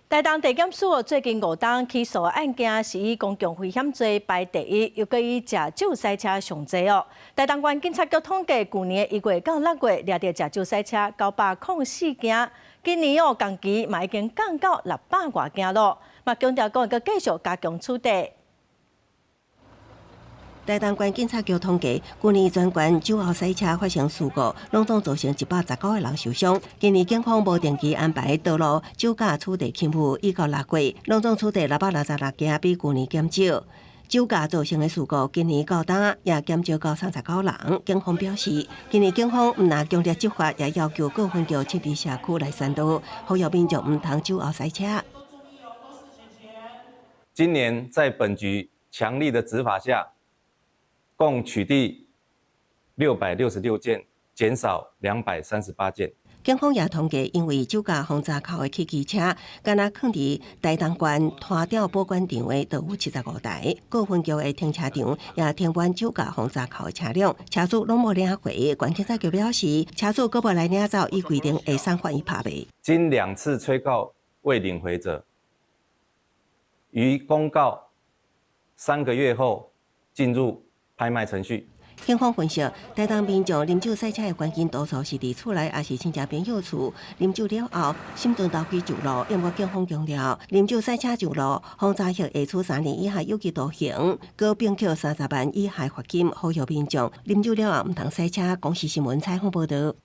台东地检署最近5档起诉的案件是以公共危险罪排第一，又搁以食酒赛车上济哦。台东县警察局统计，去年1月到6月掠到食酒赛车904件，今年同期嘛已经降到600多件咯。嘛强调讲会继续加强处理。台东县警察局统计，去年全县酒后赛车发生事故，拢总造成119个人受伤。今年警方无定期安排道路酒驾处理勤务，以到6月，拢总处理666件，比去年减少。酒驾造成的事故，今年到当也减少到39人。警方表示，今年警方毋但强烈执法，也要求各分局设置社区来宣导，呼吁民众毋通酒后赛车。今年在本局强力的执法下，共取缔666件，减少238件。警方也统计，因为酒驾轰炸口的汽机车，敢若放伫台东县摊吊保管场的，就有75台。各分局的停车场也停满酒驾轰炸口的车辆，车主拢无领回。县警察局表示，车主搁无来领走，依规定会送法院拍卖。经2次催告未领回者，于公告3个月后进入拍卖程序。警方分析，台东民众啉酒赛车的关键多数是伫厝内，也是亲戚朋友厝。啉酒了后，心中投机上路。因为警方强调，啉酒赛车上路，轰炸刑下处3年以下有期徒刑，搁并扣30万以下罚金。呼吁民众啉酒了后毋通赛车。公视新闻采访报道。